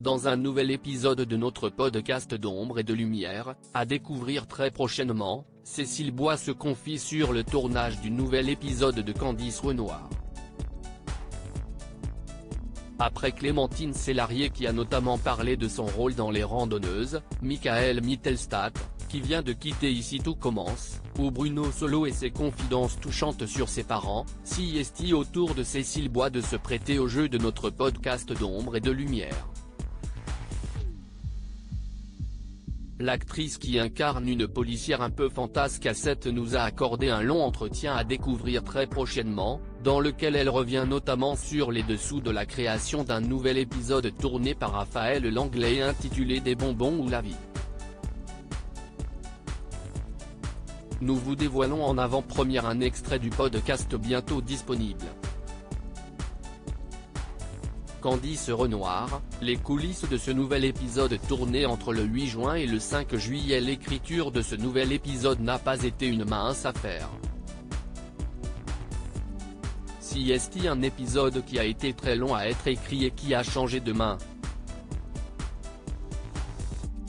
dans un nouvel épisode de notre podcast d'ombre et de lumière, à découvrir très prochainement. Cécile Bois se confie sur le tournage du nouvel épisode de Candice Renoir. Après Clémentine Célarié qui a notamment parlé de son rôle dans Les Randonneuses, Michael Mittelstadt, qui vient de quitter Ici tout commence, ou Bruno Solo et ses confidences touchantes sur ses parents, est-il au tour de Cécile Bois de se prêter au jeu de notre podcast d'ombre et de lumière. L'actrice qui incarne une policière un peu fantasque à 7 nous a accordé un long entretien à découvrir très prochainement, dans lequel elle revient notamment sur les dessous de la création d'un nouvel épisode tourné par Raphaël Langlais intitulé Des bonbons ou la vie. Nous vous dévoilons en avant-première un extrait du podcast bientôt disponible. Candice Renoir, les coulisses de ce nouvel épisode tourné entre le 8 juin et le 5 juillet. L'écriture de ce nouvel épisode n'a pas été une mince affaire. C'est un épisode qui a été très long à être écrit et qui a changé de main.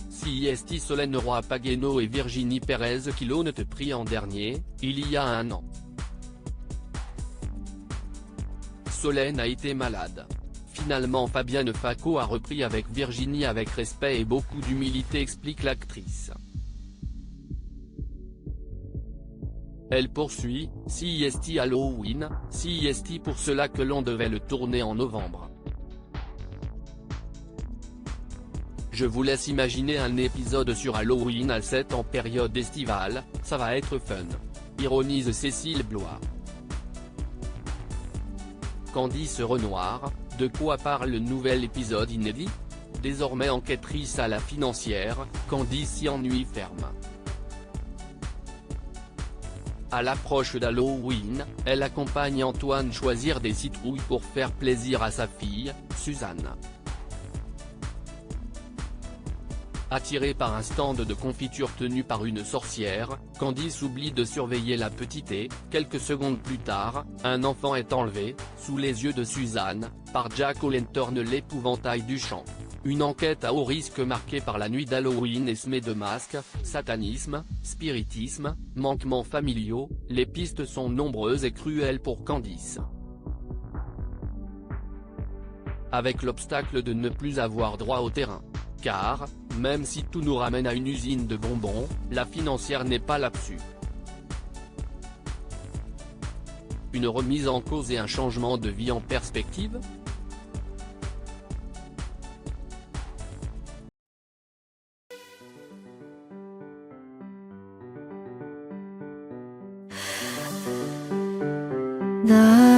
C'est Solène Roy-Pagueno et Virginie Perez qui l'ont pris en dernier, il y a un an. Solène a été malade. Finalement Fabienne Facco a repris avec Virginie avec respect et beaucoup d'humilité, explique l'actrice. Elle poursuit, c'est Halloween, c'est pour cela que l'on devait le tourner en novembre. Je vous laisse imaginer un épisode sur Halloween à 7 en période estivale, ça va être fun. Ironise Cécile Bois. Candice Renoir, de quoi parle le nouvel épisode inédit? Désormais enquêtrice à la financière, Candice s'y ennuie ferme. À l'approche d'Halloween, elle accompagne Antoine choisir des citrouilles pour faire plaisir à sa fille, Suzanne. Attirée par un stand de confiture tenu par une sorcière, Candice oublie de surveiller la petite et, quelques secondes plus tard, un enfant est enlevé, sous les yeux de Suzanne, par Jack O'Lantern, l'épouvantail du champ. Une enquête à haut risque marquée par la nuit d'Halloween et semée de masques, satanisme, spiritisme, manquements familiaux. Les pistes sont nombreuses et cruelles pour Candice. Avec l'obstacle de ne plus avoir droit au terrain. Car, même si tout nous ramène à une usine de bonbons, la financière n'est pas là-dessus. Une remise en cause et un changement de vie en perspective? 나